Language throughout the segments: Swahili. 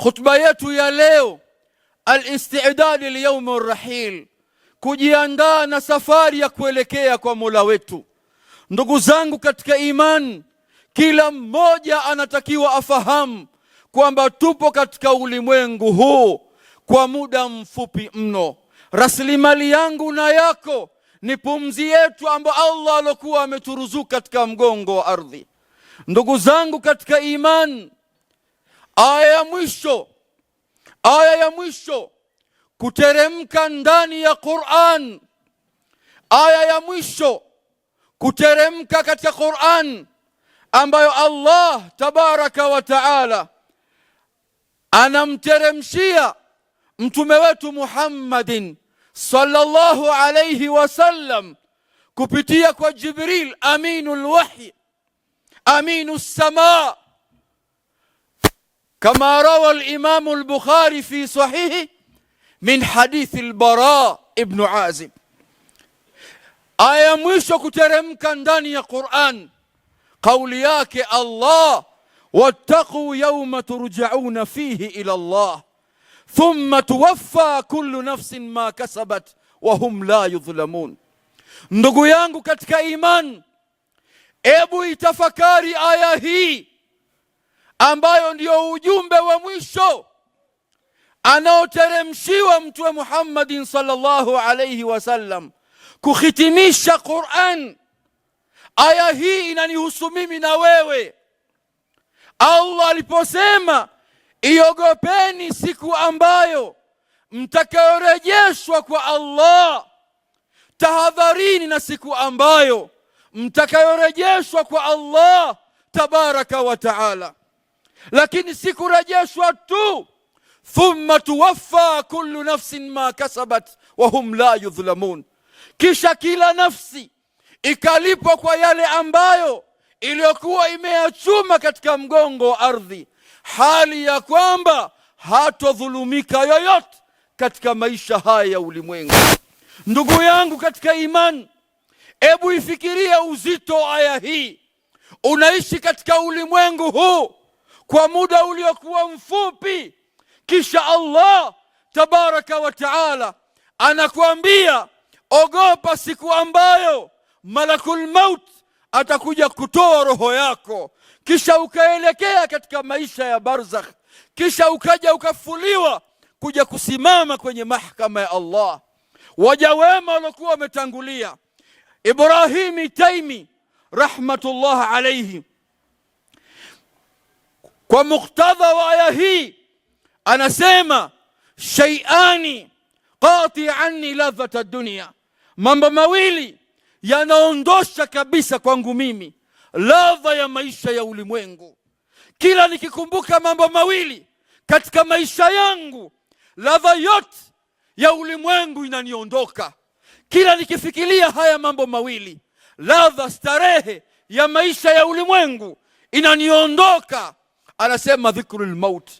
khutba yetu ya leo, al-istidad liyawm ar-rahil, kujiandaa na safari ya kuelekea kwa Mola wetu. Ndugu zangu katika iman, kila mmoja anatakiwa afahamu kwamba tupo katika ulimwengu huu kwa muda mfupi mno. Rasilimali yangu na yako ni pumzi yetu ambayo Allah alikuwa ameturuzuku katika mgongo wa ardhi. Ndugu zangu katika iman, aya ya mwisho kuteremka ndani ya Qur'an, aya ya mwisho kuteremka katika Qur'an ambayo Allah tabaraka wa taala anamteremshia mtume wetu Muhammadin sallallahu alayhi wasallam kupitia kwa Jibril, aminul wahyi, aminus samaa, kama rawa al-Imam al-Bukhari fi sahihi min hadithi al-Bara ibn Azib. Aya mwisho kuteremka ndani ya Qur'an, kauli yake Allah, wattaqu yawma turja'una fihi ila Allah thumma tuwaffa kullu nafsin ma kasabat wa hum la yudhlamun. Ndugu yangu katika iman, ebu itafakari aya hii ambayo ndio ujumbe wa mwisho anaoteremshiwa mtume Muhammadin sallallahu alayhi wasallam kuhitimisha Qur'an. Aya hii inanihusu mimi na wewe. Allah aliposema iogopeni siku ambayo mtakayorejeshwa kwa Allah, tahadharini na siku ambayo mtakayorejeshwa kwa Allah tabaraka wa taala. Lakini sikurejeshwa tu, thumma tuwaffa kullu nafsin ma kasabat wa hum la yudhlamun, kisha kila nafsi ikalipwa kwa yale ambayo iliyokuwa imeyachuma katika mgongo wa ardhi, hali ya kwamba hatodhulumika yoyote katika maisha haya ya ulimwengu. Ndugu yangu katika iman, ebu ifikirie uzito aya hii. Unaishi katika ulimwengu huu kwa muda uliokuwa mfupi, kisha Allah tabaraka wa taala anakuambia ogopa siku ambayo malakul maut atakuja kutoa roho yako, kisha ukaelekea katika maisha ya barzakh, kisha ukaja ukafuliwa kuja kusimama kwenye mahakama ya Allah. Waja wema walikuwa wametangulia, Ibrahim Taimi rahmatullah alayhi, kwa muktadha wa aya hii anasema shay'ani qati'anni ladhata ad-dunya, mambo mawili yanaondosha kabisa kwangu mimi ladha ya maisha ya ulimwengu. Kila nikikumbuka mambo mawili katika maisha yangu, ladha yote ya ulimwengu inaniondoka. Kila nikifikiria haya mambo mawili, ladha, starehe ya maisha ya ulimwengu inaniondoka. Anasema dhikrul maut,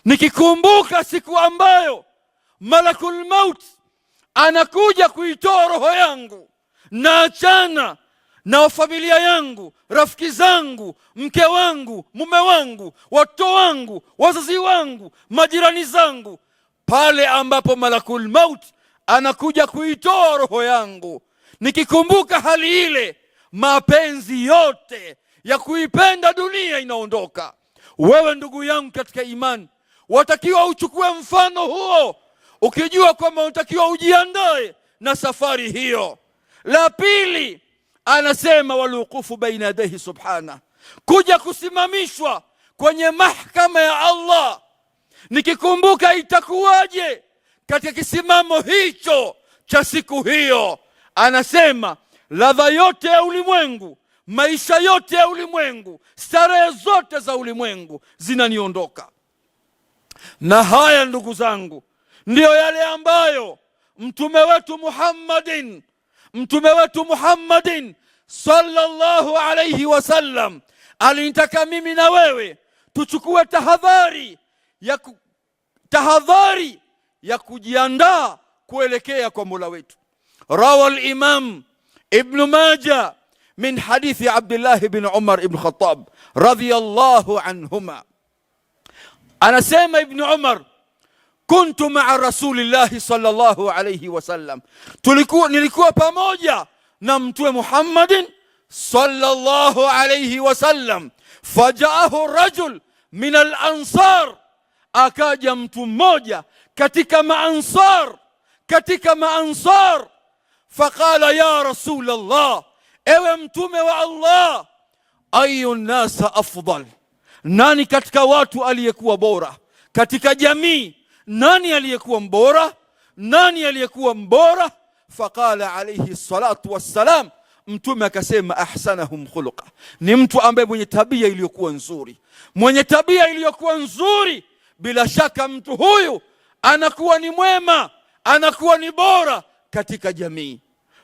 nikikumbuka siku ambayo malakul maut anakuja kuitoa roho yangu, na achana na familia yangu, rafiki zangu, mke wangu, mume wangu, watoto wangu, wazazi wangu, majirani zangu, pale ambapo malakul maut anakuja kuitoa roho yangu, nikikumbuka hali ile, mapenzi yote ya kuipenda dunia inaondoka. Wewe ndugu yangu katika imani, watakiwa uchukue mfano huo, ukijua kwamba unatakiwa ujiandae na safari hiyo. La pili, anasema waluqufu baina yadayhi subhana, kuja kusimamishwa kwenye mahakama ya Allah. Nikikumbuka itakuwaje katika kisimamo hicho cha siku hiyo, anasema ladha yote ya ulimwengu, maisha yote ya ulimwengu, starehe zote za ulimwengu zinaniondoka. Na haya ndugu zangu, ndiyo yale ambayo mtume wetu Muhammadin sallallahu alayhi wasallam alinitaka mimi na wewe tuchukue tahadhari ya kujiandaa kuelekea kwa Mola wetu. Rawa al-Imam Ibn Majah min hadithi Abdullah ibn Umar ibn Khattab radiyallahu anhuma, Anasema Ibn Umar, kuntu ma'a rasulillahi sallallahu alayhi wasallam, nilikuwa pamoja na mtume Muhammadin sallallahu alayhi wasallam. Fajaahu rajul min al-ansar, akaja mtu mmoja katika maansar. Faqala ya Rasulallah, ewe mtume wa Allah, ayu nasa afdal, nani katika watu aliyekuwa bora katika jamii? Nani aliyekuwa mbora? Nani aliyekuwa mbora? Faqala alayhi salatu wassalam, mtume akasema ahsanahum khuluqa, ni mtu ambaye mwenye tabia iliyokuwa nzuri. Mwenye tabia iliyokuwa nzuri, bila shaka mtu huyu anakuwa ni mwema, anakuwa ni bora katika jamii.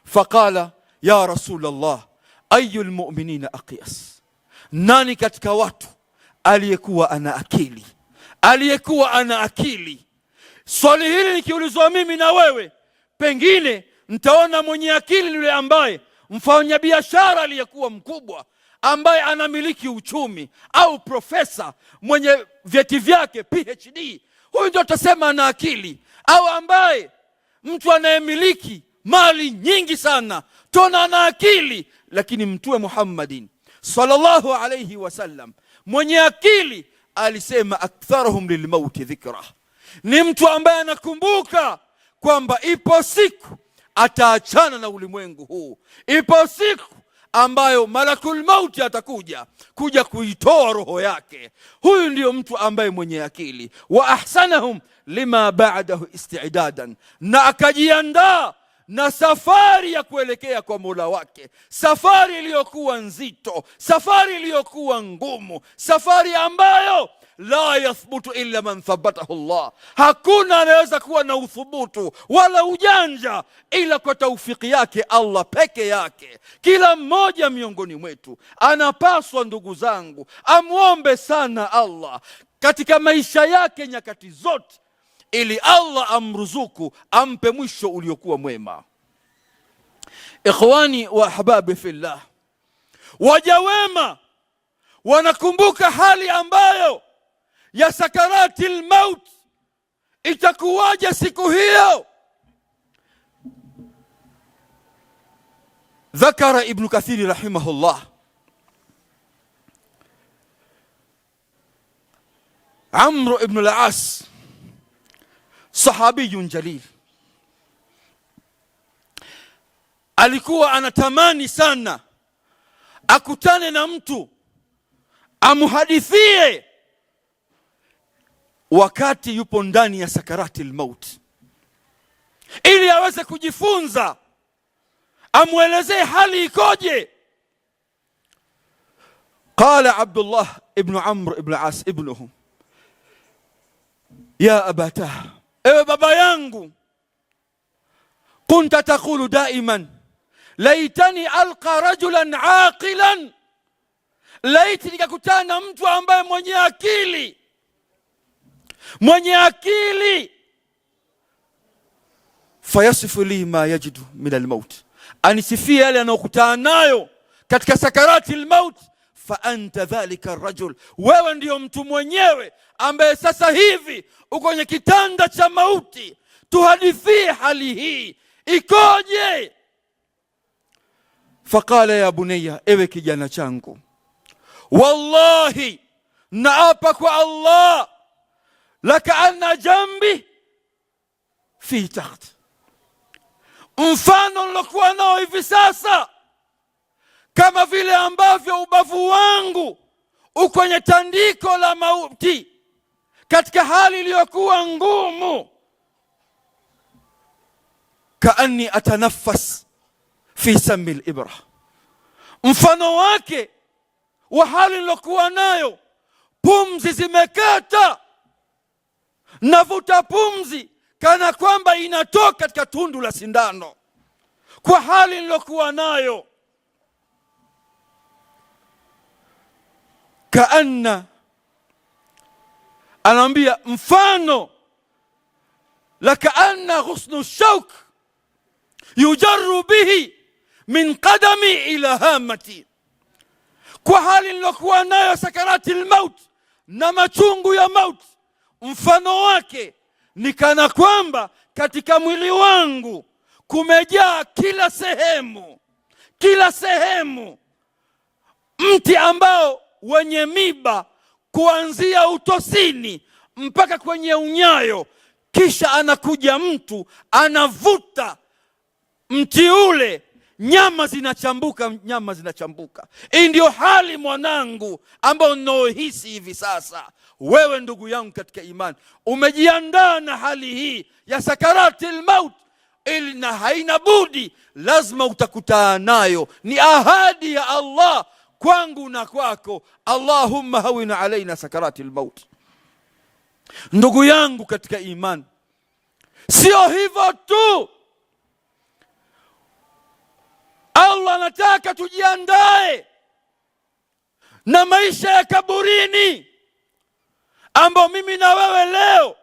Faqala ya Rasulallah, ayu lmu'minina aqyas, nani katika watu aliyekuwa ana akili? Aliyekuwa ana akili. Swali hili nikiulizwa mimi na wewe, pengine nitaona mwenye akili yule ambaye mfanya biashara aliyekuwa mkubwa, ambaye anamiliki uchumi, au profesa mwenye vyeti vyake PhD. Huyu ndio tutasema ana akili. Au ambaye mtu anayemiliki mali nyingi sana, tuna ana akili. Lakini mtume Muhammadin sallallahu alayhi wasallam, mwenye akili, alisema aktharuhum lilmauti dhikra, ni mtu ambaye anakumbuka kwamba ipo siku ataachana na ulimwengu huu. Ipo siku ambayo malakul mauti atakuja kuitoa roho yake. Huyu ndio mtu ambaye mwenye akili. Wa ahsanahum lima ba'dahu isti'dadan, na akajiandaa na safari ya kuelekea kwa Mola wake, safari iliyokuwa nzito, safari iliyokuwa ngumu, safari ambayo la yathbutu illa man thabatahu Allah, hakuna anaweza kuwa na uthubutu wala ujanja ila kwa taufiki yake Allah peke yake. Kila mmoja miongoni mwetu anapaswa, ndugu zangu, amuombe sana Allah katika maisha yake nyakati zote, ili Allah amruzuku, ampe mwisho uliokuwa mwema. Ikhwani wa ahbabi fillah, waja wema wanakumbuka hali ambayo ya sakarati al-maut itakuwaje siku hiyo. Dhakara Ibn Kathir rahimahullah, Amr ibn al-As, sahabiyun jalil, alikuwa anatamani sana akutane na mtu amuhadithie wakati yupo ndani ya sakarati al-maut, ili aweze kujifunza, amuelezee hali ikoje. Qala Abdullah ibn Amr ibn al-As ibnuhu, ya abatah, ewe baba yangu, kunta taqulu daiman laitani alqa rajulan aqilan, laiti nikakutana na mtu ambaye mwenye akili, fayasifu li ma yajidu min almaut, anisifie yale anayokutana nayo katika sakarati almaut. Fa anta dhalika arrajul, wewe ndio mtu mwenyewe ambaye sasa hivi uko kwenye kitanda cha mauti. Tuhadithie hali hii ikoje? Faqala ya bunayya, ewe kijana changu, wallahi, naapa kwa Allah, laka anna jambi fi takht, mfano nilokuwa nao hivi sasa, kama vile ambavyo ubavu wangu uko kwenye tandiko la mauti, katika hali iliyokuwa ngumu. Kaanni atanaffas fi sami al-ibra, mfano wake wa hali nilokuwa nayo, pumzi zimekata, navuta pumzi kana kwamba inatoka katika tundu la sindano, kwa hali nilokuwa nayo. Kaanna, anaambia mfano, lakaanna ghusnu shauk yujarru bihi min qadami ila hamati, kwa hali nilokuwa nayo sakarati al-maut na machungu ya maut, mfano wake ni kana kwamba katika mwili wangu kumejaa kila sehemu mti ambao wenye miba kuanzia utosini mpaka kwenye unyayo. Kisha anakuja mtu anavuta mti ule, nyama zinachambuka. Hii ndio hali mwanangu ambao ninaohisi hivi sasa. Wewe ndugu yangu katika imani, umejiandaa na hali hii ya sakaratil maut, ili na haina budi, lazima utakutana nayo. Ni ahadi ya Allah kwangu na kwako. Allahumma hawina alaina sakaratil maut. Ndugu yangu katika imani, sio hivyo tu, Allah anataka tujiandae na maisha ya kaburini, ambao mimi na wewe leo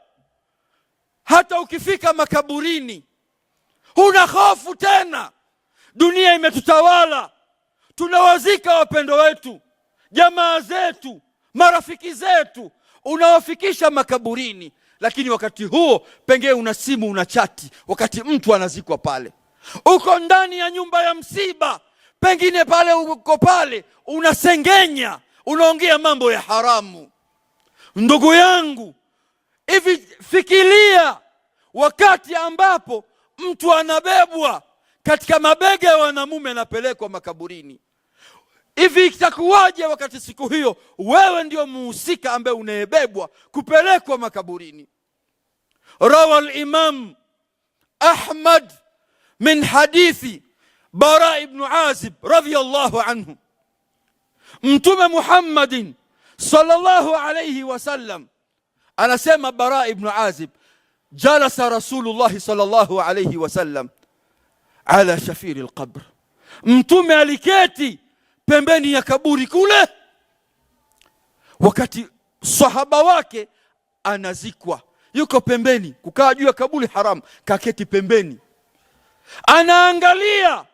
hata ukifika makaburini huna hofu tena. Dunia imetutawala, tunawazika wapendo wetu, jamaa zetu, marafiki zetu, unawafikisha makaburini, lakini wakati huo pengine una simu, una chati wakati mtu anazikwa pale. Uko ndani ya nyumba ya msiba, pengine pale uko pale unasengenya, unaongea mambo ya haramu. Ndugu yangu, hivi fikiria wakati ambapo mtu anabebwa katika mabega ya wanamume, anapelekwa makaburini. Hivi itakuwaje wakati siku hiyo wewe ndio muhusika ambaye unayebebwa kupelekwa makaburini? Rawa al-Imam Ahmad min hadithi Bara ibn Azib radhiyallahu anhu, Mtume Muhammadin sallallahu alayhi wasallam anasema, Bara ibn Azib, jalasa Rasulullah sallallahu alayhi wasallam ala shafiri alqabr, Mtume aliketi pembeni ya kaburi kule wakati sahaba wake anazikwa. Yuko pembeni, kukaa juu ya kaburi haram, kaketi pembeni, anaangalia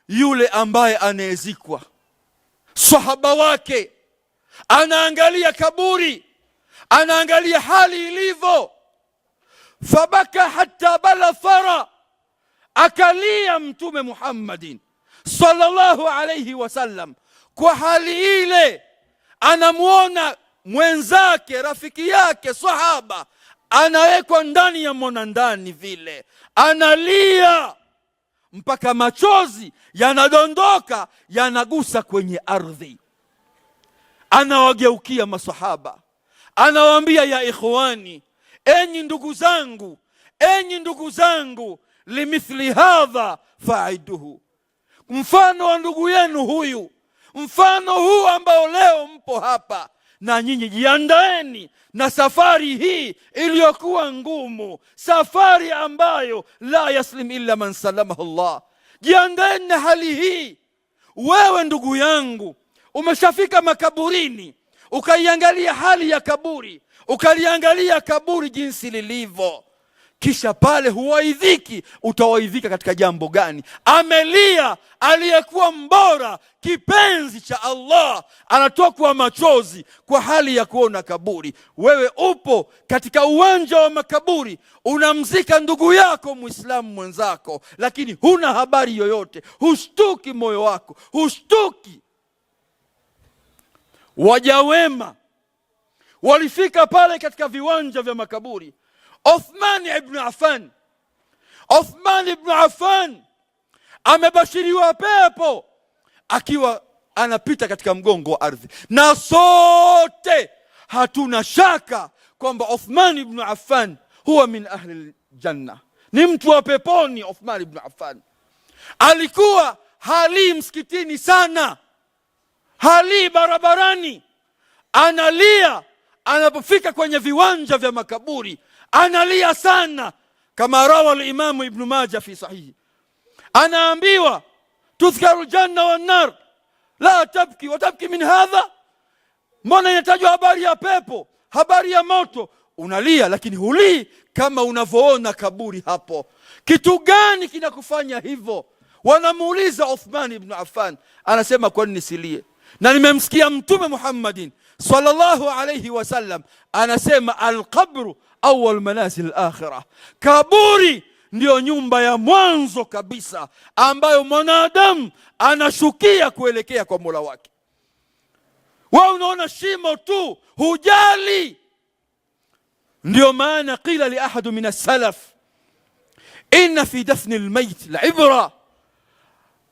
yule ambaye anayezikwa, sahaba wake anaangalia kaburi, anaangalia hali ilivyo. Fabaka hatta bala thara, akalia Mtume Muhammadin sallallahu alayhi wasallam kwa hali ile. Anamuona mwenzake, rafiki yake, sahaba anawekwa ndani ya monandani vile, analia mpaka machozi yanadondoka, yanagusa kwenye ardhi. Anawageukia masahaba, anawaambia, ya ikhwani, enyi ndugu zangu, limithli hadha faiduhu, mfano wa ndugu yenu huyu, mfano huu ambao leo mpo hapa, na nyinyi jiandaeni na safari hii iliyokuwa ngumu, safari ambayo la yaslim illa man salamahu Allah. Jiandaeni na hali hii. Wewe ndugu yangu, umeshafika makaburini, ukaiangalia hali ya kaburi, ukaliangalia kaburi jinsi lilivyo, kisha pale huwaidhiki. Utawaidhika katika jambo gani? Amelia aliyekuwa mbora, kipenzi cha Allah, anatokwa machozi kwa hali ya kuona kaburi. Wewe upo katika uwanja wa makaburi, unamzika ndugu yako Muislamu mwenzako, lakini huna habari yoyote, hushtuki, moyo wako hushtuki. Waja wema walifika pale katika viwanja vya makaburi. Uthman ibn Affan amebashiriwa pepo akiwa anapita katika mgongo wa ardhi, na sote hatuna shaka kwamba Uthman ibn Affan huwa min ahli aljanna, ni mtu wa peponi. Uthman ibn Affan alikuwa hali msikitini sana, hali barabarani, analia. Anapofika kwenye viwanja vya makaburi analia sana, kama rawa al-Imam Ibn Majah fi sahihi. Anaambiwa, tudhkaru janna wan nar la tabki wa tabki min hadha, mbona inatajwa habari ya pepo, habari ya moto, unalia lakini hulii kama unavyoona kaburi hapo. Kitu gani kinakufanya hivyo? Wanamuuliza Uthman ibn Affan, anasema, kwa nini silie? Na nimemsikia Mtume Muhammadin sallallahu alayhi wasallam anasema alqabru awwal manazil akhirah, kaburi ndio nyumba ya mwanzo kabisa ambayo mwanadamu anashukia kuelekea kwa Mola wake. Wewe unaona shimo tu, hujali. Ndio maana qila li ahad min as-salaf inna fi dafn al-mayt al-ibra,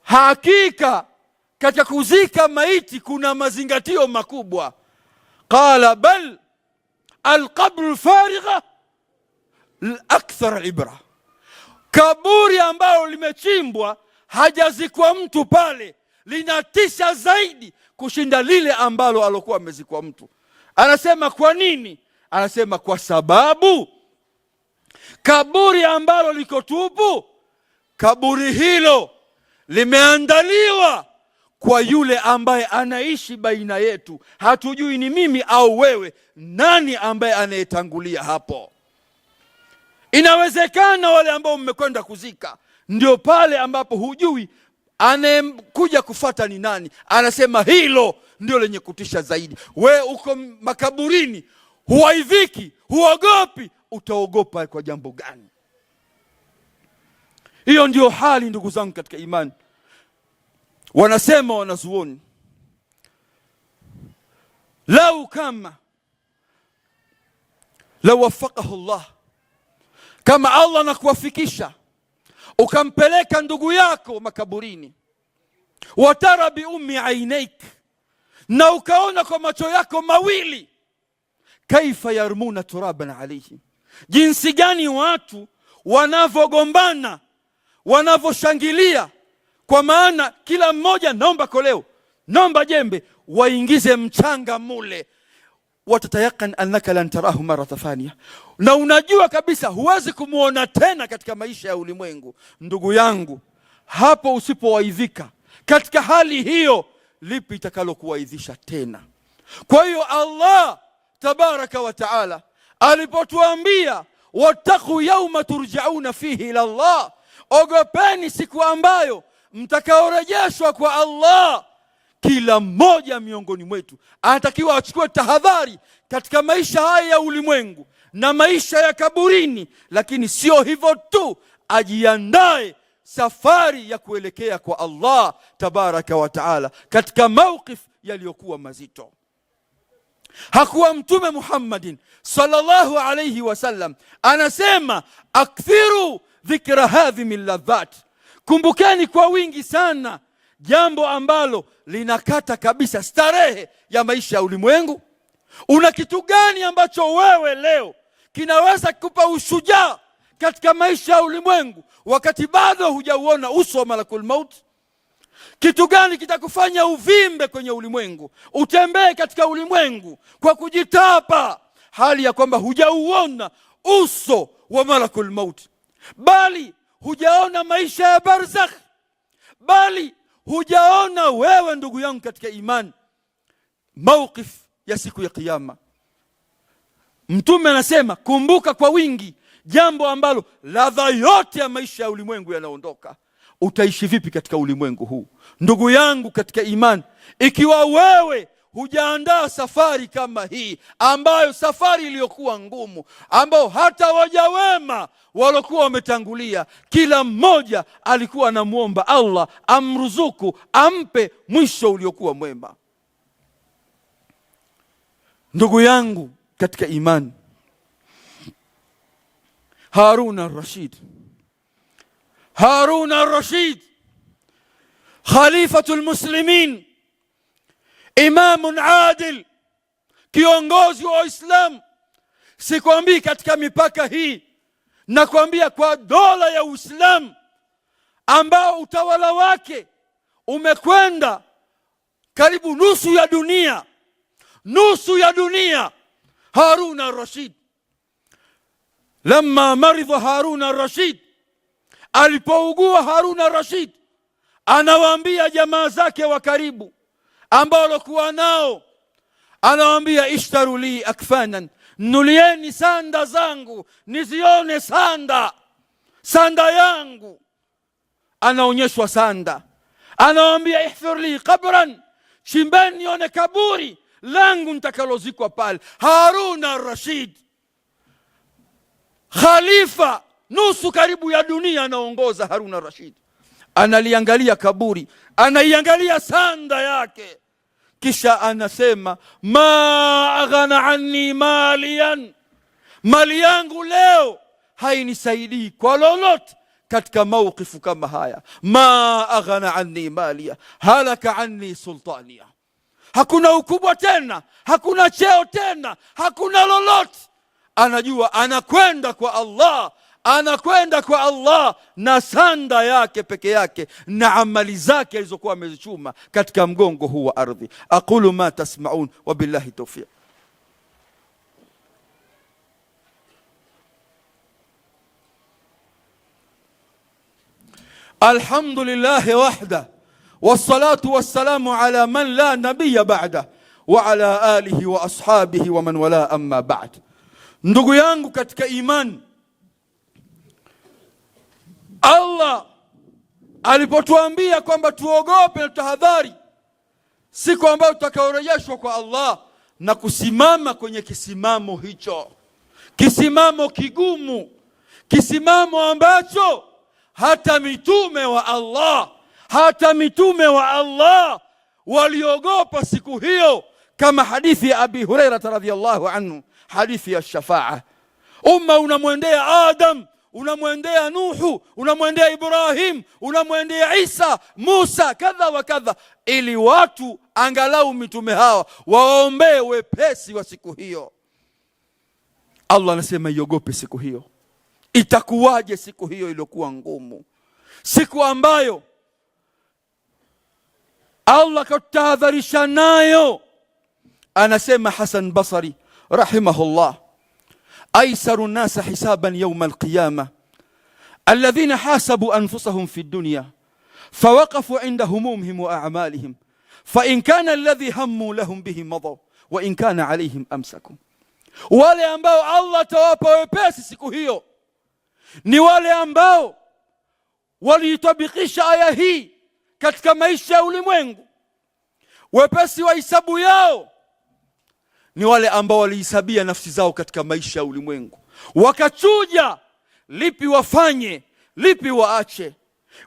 hakika katika kuzika maiti kuna mazingatio makubwa. Qala bal al-qabr al-farigha akthar al-ibra, kaburi ambalo limechimbwa hajazikwa mtu pale linatisha zaidi kushinda lile ambalo alokuwa amezikwa mtu. Anasema kwa nini? Anasema kwa sababu kaburi ambalo liko tupu, kaburi hilo limeandaliwa kwa yule ambaye anaishi baina yetu. Hatujui ni mimi au wewe, nani ambaye anayetangulia hapo. Inawezekana wale ambao mmekwenda kuzika ndio pale ambapo hujui anayekuja kufata ni nani. Anasema hilo ndio lenye kutisha zaidi. We uko makaburini, huwaidhiki, huogopi, utaogopa kwa jambo gani? Hiyo ndio hali, ndugu zangu katika imani. Wanasema wanazuoni, lau wafaqahu Allah, kama Allah anakuwafikisha ukampeleka ndugu yako makaburini, watara bi ummi ainaik, na ukaona kwa macho yako mawili, kaifa yarmuna turaban alayhi, jinsi gani watu wanavogombana, wanavoshangilia, kwa maana kila mmoja naomba koleo, naomba jembe, waingize mchanga mule. Watatayakan annaka lan tarahu mara thania, na unajua kabisa huwezi kumuona tena katika maisha ya ulimwengu. Ndugu yangu, hapo usipowaidhika katika hali hiyo, lipi itakalokuwaidhisha tena? Kwa hiyo Allah tabaraka wa taala alipotuambia wattaqu yawma turjauna fihi ila Allah, ogopeni siku ambayo mtakaorejeshwa kwa Allah, kila mmoja miongoni mwetu anatakiwa achukue tahadhari katika maisha haya ya ulimwengu na maisha ya kaburini. Lakini sio hivyo tu, ajiandae safari ya kuelekea kwa Allah tabaraka wa taala katika mawqif yaliyokuwa mazito. Hakuwa Mtume Muhammadin sallallahu alayhi wasallam anasema akthiru dhikra hadhi min ladhat, kumbukeni kwa wingi sana jambo ambalo linakata kabisa starehe ya maisha ya ulimwengu. Una kitu gani ambacho wewe leo kinaweza kukupa ushujaa katika maisha ya ulimwengu wakati bado hujauona uso wa malakul maut? Kitu gani kitakufanya uvimbe kwenye ulimwengu, utembee katika ulimwengu kwa kujitapa, hali ya kwamba hujauona uso wa malakul maut, bali hujaona maisha ya barzakh, bali hujaona wewe ndugu yangu katika imani mawqif ya siku ya kiyama? Mtume anasema kumbuka kwa wingi jambo ambalo ladha yote ya maisha ya ulimwengu yanaondoka. Utaishi vipi katika ulimwengu huu ndugu yangu katika imani, ikiwa wewe hujaandaa safari kama hii, ambayo safari iliyokuwa ngumu, ambao hata waja wema walokuwa wametangulia, kila mmoja alikuwa anamuomba Allah amruzuku, ampe mwisho uliokuwa mwema. Ndugu yangu katika imani, Harun al-Rashid khalifatul muslimin, imamun adil, kiongozi wa Uislamu. Sikwambii katika mipaka hii, nakwambia kwa dola ya Uislamu ambao utawala wake umekwenda karibu nusu ya dunia. Harun al-Rashid, lamma maridha Harun al-Rashid, alipougua Harun al-Rashid, anawaambia jamaa zake wa karibu ambao walikuwa nao, anawaambia ishtaru li akfanan, nulieni sanda zangu nizione sanda yangu. Anaonyeshwa sanda, anawaambia ihfir li qabran, chimbeni nione kaburi langu nitakalozikwa pale. Harun al-Rashid, khalifa nusu karibu ya dunia anaongoza. Harun al-Rashid analiangalia kaburi, anaiangalia sanda yake, kisha anasema ma aghana anni maliyan, mali yangu leo hainisaidii kwa lolote katika mawqifu kama haya. Ma aghana anni maliya halaka anni sultaniya, hakuna ukubwa tena, hakuna cheo tena, hakuna lolote. Anajua anakwenda kwa Allah, anakwenda kwa Allah na sanda yake peke yake na amali zake alizokuwa amezichuma katika mgongo huu wa ardhi. Aqulu ma tasma'un wa billahi tawfiq. Alhamdulillahi wahda wassalatu wassalamu ala man la nabiyya ba'da wa ala alihi wa ashabihi wa man wala, amma ba'd. Ndugu yangu katika imani, Allah alipotuambia kwamba tuogope na tahadhari siku ambayo tutakaorejeshwa kwa Allah na kusimama kwenye kisimamo hicho, kisimamo kigumu, kisimamo ambacho hata mitume wa Allah waliogopa siku hiyo, kama hadithi ya Abi Hurairah radhiyallahu anhu, hadithi ya shafa'a. Umma unamwendea Adam, unamwendea Nuhu, unamwendea Ibrahim, unamwendea Isa, Musa, kadha wa kadha, ili watu angalau mitume hawa waombee wepesi wa siku hiyo. Allah anasema iogope siku hiyo. Itakuwaje siku hiyo iliyokuwa ngumu, siku ambayo Allah katahadharisha nayo? Anasema Hasan Basri rahimahullah, aisaru nasa hisaban yawma alqiyama alladhina hasabu anfusahum fi dunya fawaqafu inda humumihim wa a'malihim fa in kana alladhi hammu lahum bihi madaw wa in kana alayhim amsakum. Wale ambao Allah atawapa wepesi siku hiyo ni wale ambao waliitabikisha aya hii katika maisha ya ulimwengu. Wepesi wa hisabu yao ni wale ambao walihisabia nafsi zao katika maisha ya ulimwengu, wakachuja lipi wafanye, lipi waache.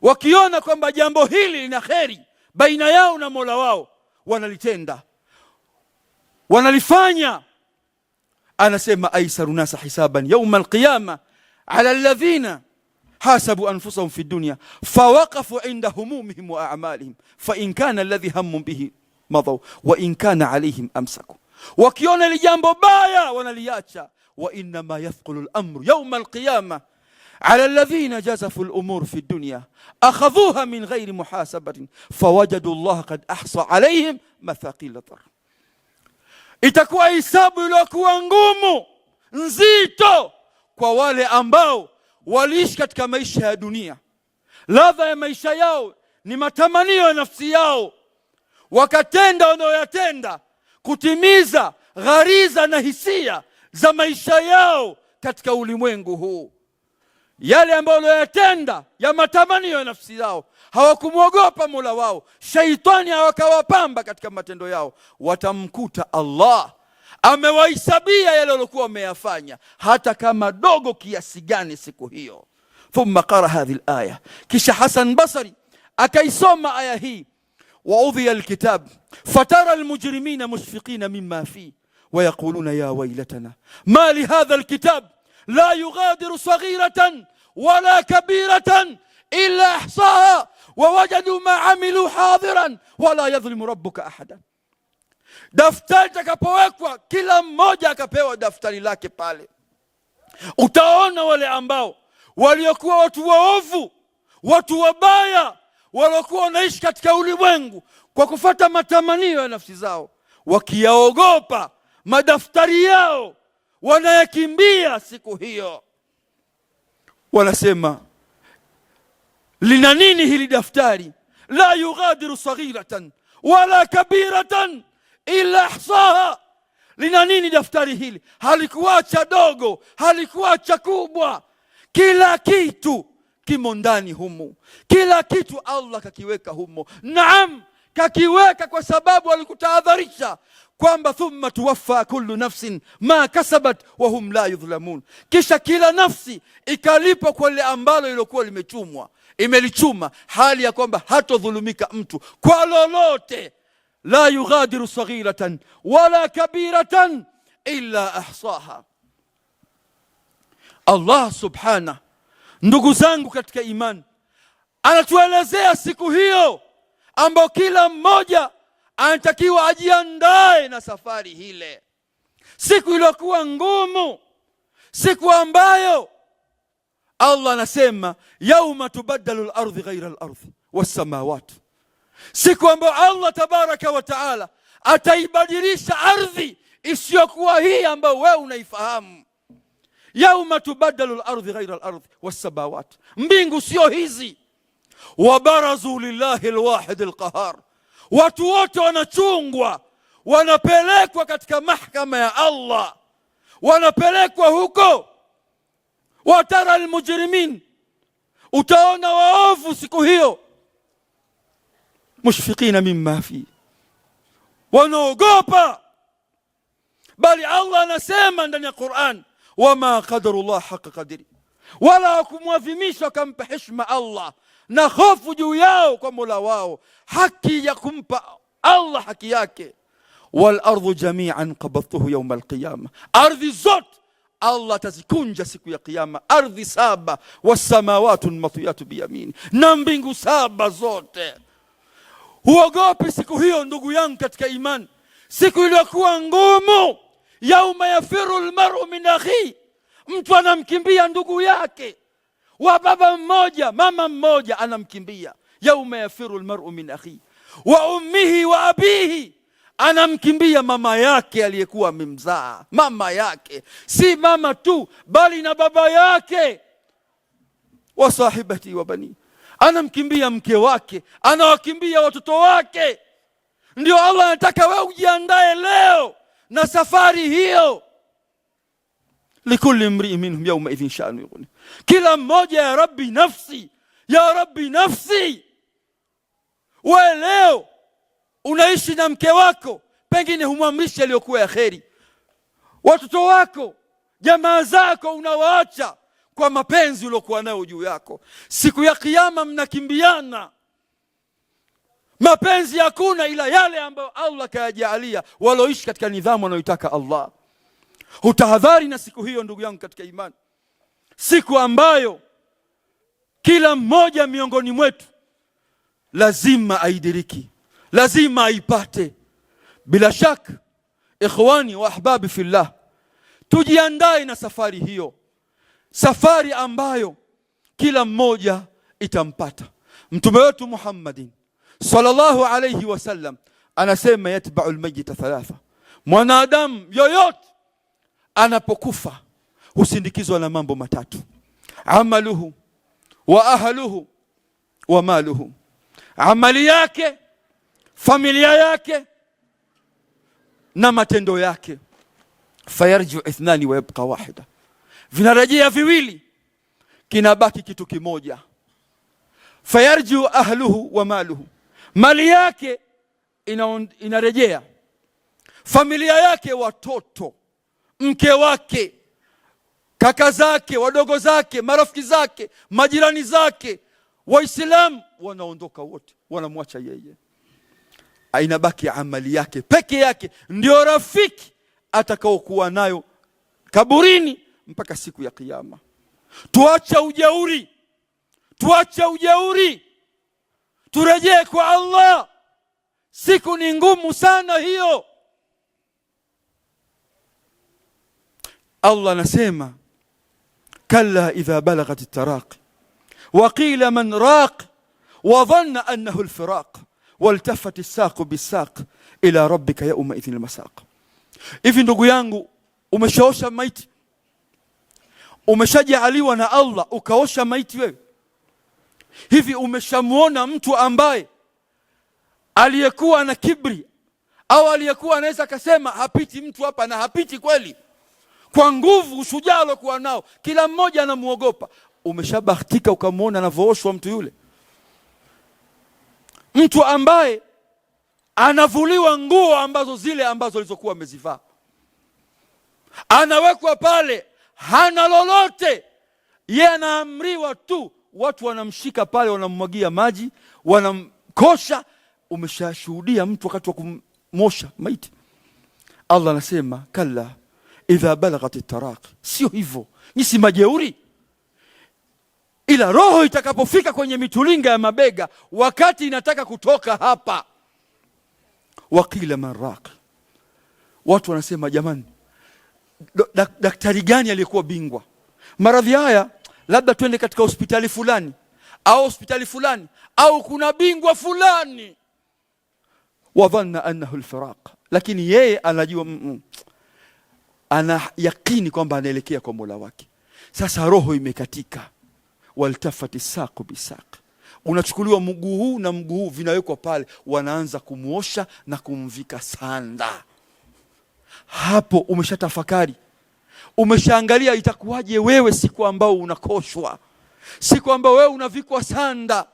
Wakiona kwamba jambo hili lina kheri baina yao na Mola wao, wanalitenda, wanalifanya. Anasema aisaru nasa hisaban yawma alqiyama ala alladhina hasabu anfusahum fi dunya fawaqafu inda humumihim wa a'malihim fa in kana alladhi hammu bihi madaw wa in kana alayhim amsaku. Wakiona li jambo baya wanaliacha. Wa inna ma yathqulu al-amru yawma al-qiyamah ala alladhina jazafu al-umur fi dunya akhadhuha min ghairi muhasabatin fawajadu Allah qad ahsa alayhim mathaqil tar. Itakuwa hisabu iliyokuwa ngumu, nzito, kwa wale ambao waliishi katika maisha ya dunia. Ladha ya maisha yao ni matamanio ya nafsi yao, wakatenda wanayoyatenda kutimiza ghariza na hisia za maisha yao katika ulimwengu huu. Yale ambayo waliyoyatenda ya matamanio ya nafsi yao, hawakumwogopa Mola wao, shaitani hawakawapamba katika matendo yao. Watamkuta Allah amewahesabia yale waliokuwa wameyafanya, hata kama dogo kiasi gani siku hiyo. Thumma qara hadhihi al-aya, kisha Hasan Basri akaisoma aya hii. ووضع الكتاب فترى المجرمين مشفقين مما فيه ويقولون يا ويلتنا ما لهذا الكتاب لا يغادر صغيرة ولا كبيرة إلا أحصاها ووجدوا ما عملوا حاضرا ولا يظلم ربك أحدا. Daftari takapowekwa, kila mmoja akapewa daftari lake pale, utaona wale ambao waliokuwa watu waovu, watu wabaya, waliokuwa wanaishi katika ulimwengu kwa kufuata matamanio ya nafsi zao, wakiyaogopa madaftari yao, wanayakimbia siku hiyo. Wanasema, lina nini hili daftari? La yughadiru saghiratan wala kabiratan illa ahsaha. Lina nini daftari hili? Halikuacha dogo, halikuacha kubwa, kila kitu kimo ndani humu. Kila kitu Allah kakiweka humo. Naam, kakiweka kwa sababu alikutahadharisha kwamba thumma tuwaffa kullu nafsin ma kasabat wa hum la yudhlamun, kisha kila nafsi ikalipa kwa lile ambalo lilokuwa imelichuma, hali ya kwamba hatodhulumika mtu kwa lolote. La yughadiru saghiratan wala kabiratan illa ahsaha. Allah subhanahu, ndugu zangu katika imani, anatuelezea siku hiyo ambayo kila mmoja anatakiwa ajiandae na safari hile, siku iliyokuwa ngumu, siku ambayo Allah anasema yauma tubaddalu al-ardhi ghayra al-ardhi was-samawati, siku ambayo Allah tabaraka wa taala ataibadilisha ardhi isiyokuwa hii ambayo wewe unaifahamu. Yauma tubaddalu al-ardhi ghayra al-ardhi was-samawati, mbingu sio hizi. Wabarazu lillahi al-wahid al-qahar, watu wote wanachungwa, wanapelekwa katika mahkama ya Allah, wanapelekwa huko. Watara almujrimin, utaona waovu siku hiyo, mushfiqina mimma fi, wanaogopa. Bali Allah anasema ndani ya Qur'an, wama qadarullah haqa qadri, wala wakumwadhimisha wakampa heshima Allah na hofu juu yao kwa Mola wao, haki ya kumpa Allah haki yake. Wal ardu jami'an qabadtuhu yawm al-qiyamah, ardhi zote Allah atazikunja siku ya kiyama, ardhi 7, was-samawati matwiyatu biyamini, na mbingu 7 zote. Huogopi siku hiyo ndugu yangu katika imani, siku iliyokuwa ngumu. Yauma yafiru al-mar'u min akhi, mtu anamkimbia ndugu yake, wa baba mmoja mama mmoja anamkimbia. Yauma yafiru al-mar'u min akhi wa ummihi wa abihi, anamkimbia mama yake aliyekuwa amemzaa, mama yake, si mama tu bali na baba yake. Wa sahibati wa bani, anamkimbia mke wake, anawakimbia watoto wake. Ndio Allah anataka wewe ujiandae leo na safari hiyo. Likulli imri minhum yawma idhin sha'nu yughni, kila mmoja ya rabbi nafsi, ya rabbi nafsi. Wewe leo unaishi na mke wako, pengine humwamrishi aliyokuwa ya kheri. Watoto wako, jamaa zako unawaacha kwa mapenzi uliokuwa nayo juu yako. Siku ya kiyama mnakimbiana, mapenzi hakuna ila yale ambayo Allah kayajalia waloishi katika nidhamu anayoitaka Allah. Utahadhari na siku hiyo ndugu yangu katika imani, siku ambayo kila mmoja miongoni mwetu lazima aidiriki, lazima aipate. Bila shaka ikhwani wa ahbabi fillah, tujiandae na safari hiyo, safari ambayo kila mmoja itampata. Mtume wetu Muhammadin sallallahu alayhi wasallam anasema yatba'u almayyita 3, mwanadamu yoyote anapokufa husindikizwa na mambo 3: amaluhu wa ahluhu wa maluhu, amali yake, familia yake na matendo yake. Fayarji'u 2 wa yabqa 1, vinarejea viwili, kinabaki kitu kimoja. Fayarji'u ahluhu wa maluhu, mali yake inarejea, familia yake, watoto, mke wake, kaka zake, wadogo zake, marafiki zake, majirani zake, Waislamu wanaondoka wote, wanamwacha yeye. Inabaki amali yake peke yake, ndio rafiki atakaokuwa nayo kaburini mpaka siku ya kiyama. Tuacha ujeuri, tuacha ujeuri, turejee kwa Allah. Siku ni ngumu sana hiyo. Allah anasema kalla idha balaghat at-taraqi wa qila man raq wa dhanna annahu al-firaq waltafat as-saq bis-saq ila rabbika yawma idhin al-masaq. Hivi ndugu yangu, umeshaosha maiti? Umeshajaliwa na Allah ukaosha maiti wewe? Hivi umeshamuona mtu ambaye aliyekuwa na kibri au aliyekuwa anaweza akasema hapiti mtu hapa, na hapiti kweli, kwa nguvu, ushujaa aliokuwa nao, kila mmoja anamuogopa? Umeshabahatika ukamuona anavooshwa mtu yule? Mtu ambaye anavuliwa nguo ambazo zile ambazo alizokuwa amezivaa, anawekwa pale, hana lolote, yeye anaamriwa tu, watu wanamshika pale, wanammwagia maji, wanamkosha. Umeshashuhudia mtu wakati wa kumosha maiti? Allah anasema kalla idha balaghat taraqi, sio hivyo, ni si majeuri, ila roho itakapofika kwenye mitulinga ya mabega, wakati inataka kutoka hapa, wakila maraq, watu wanasema jamani, daktari gani aliyekuwa bingwa maradhi haya? Labda twende katika hospitali fulani au hospitali fulani, au kuna bingwa fulani. Wadhanna annahu alfiraq, lakini yeye anajua ana yakini kwamba anaelekea kwa Mola wake. Sasa roho imekatika, waltafati saqu bisaq, unachukuliwa mguu huu na mguu huu, vinawekwa pale, wanaanza kumuosha na kumvika sanda. Hapo umeshatafakari, umeshaangalia itakuwaje wewe siku ambao unakoshwa, siku ambao wewe unavikwa sanda,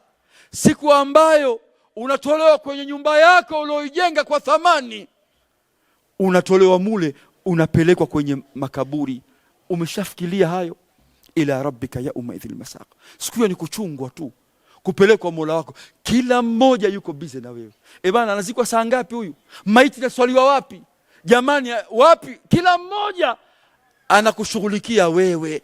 siku ambayo unatolewa kwenye nyumba yako ulioijenga kwa thamani, unatolewa mule, unapelekwa kwenye makaburi. Umeshafikiria hayo? Ila rabbika yauma idhil masaq, siku hiyo ni kuchungwa tu, kupelekwa Mola wako. Kila mmoja yuko busy na wewe. Bana, anazikwa saa ngapi huyu? Maiti inaswaliwa wapi? Jamani, wapi? Kila mmoja anakushughulikia wewe.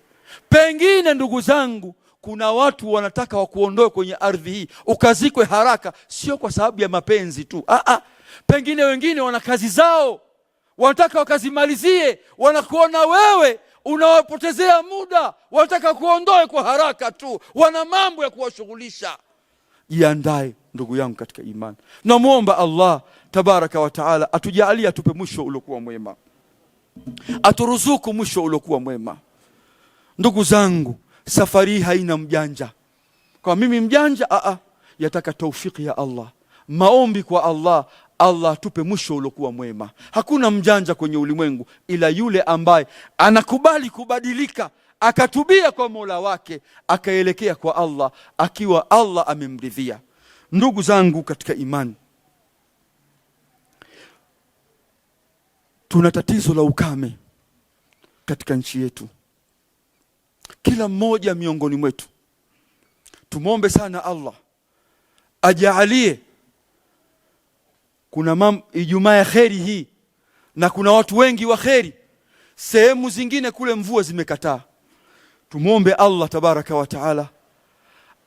Pengine ndugu zangu, kuna watu wanataka wakuondoe kwenye ardhi hii ukazikwe haraka, sio kwa sababu ya mapenzi tu. Pengine wengine wana kazi zao, wanataka wakazimalizie, wanakuona wewe unawapotezea muda, wanataka kuondoe kwa haraka tu, wana mambo ya kuwashughulisha. Jiandae ndugu yangu katika imani. Namuomba Allah tabaraka wa taala atujalie, atupe mwisho uliokuwa mwema, aturuzuku mwisho uliokuwa mwema. Ndugu zangu, safari haina mjanja. Kwa mimi mjanja, yataka taufiki ya Allah, maombi kwa Allah, Allah atupe mwisho uliokuwa mwema. Hakuna mjanja kwenye ulimwengu ila yule ambaye anakubali kubadilika, akatubia kwa Mola wake, akaelekea kwa Allah akiwa Allah amemridhia. Ndugu zangu katika imani, tuna tatizo la ukame katika nchi yetu. Kila mmoja miongoni mwetu tumombe sana Allah ajaalie kuna Ijumaa ya kheri hii, na kuna watu wengi wa kheri. Sehemu zingine kule mvua zimekataa. Tumombe Allah tabaraka wa taala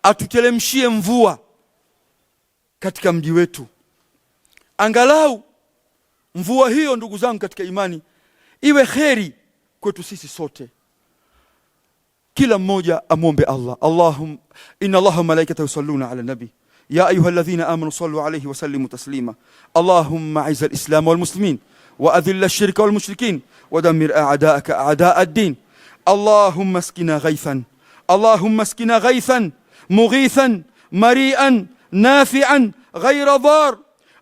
atutelemshie mvua katika mji wetu, angalau mvua hiyo ndugu zangu katika imani iwe kheri kwetu sisi sote. Kila mmoja amombe Allah. Allahumma inna Allaha wa malaikatahu yusalluna ala nabi ya ayyuhalladhina amanu sallu alayhi wa sallimu taslima. Allahumma a'izz al-islam wal muslimin wa adhill ash-shirka wal mushrikin wa dammir a'da'aka a'da' ad-din. Allahumma askina ghaythan, Allahumma askina ghaythan mughithan mari'an nafi'an ghayra dhar.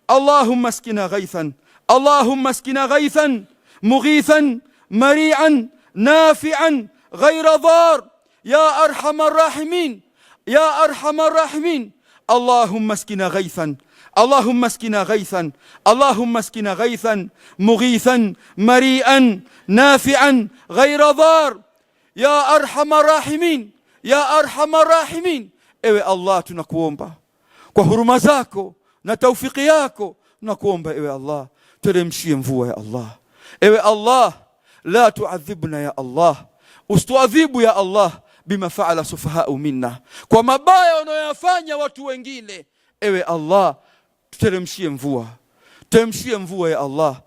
Allahumma askina ghaythan, Allahumma askina ghaythan mughithan mari'an nafi'an غير ضار يا أرحم الراحمين يا أرحم الراحمين. اللهم اسقنا غيثا، اللهم اسقنا غيثا، اللهم اسقنا غيثا مغيثا مريئا نافعا غير ضار يا أرحم الراحمين يا أرحم الراحمين. Ewe Allah, tunakuomba kwa huruma zako na taufiki yako, tunakuomba ewe Allah, teremshie mvua ya Allah. Ewe Allah, la tuadhibna ya Allah, usituadhibu ya Allah bima faala sufahau minna, kwa mabaya wanayofanya watu wengine. Ewe Allah, tuteremshie mvua, teremshie mvua ya Allah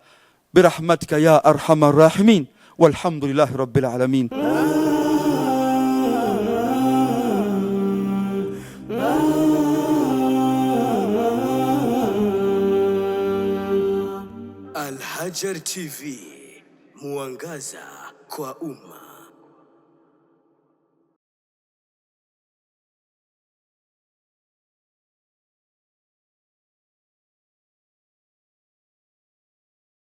birahmatika ya arhamar rahimin. Walhamdulillahi rabbil alamin. Al Hajar TV, mwangaza kwa umma.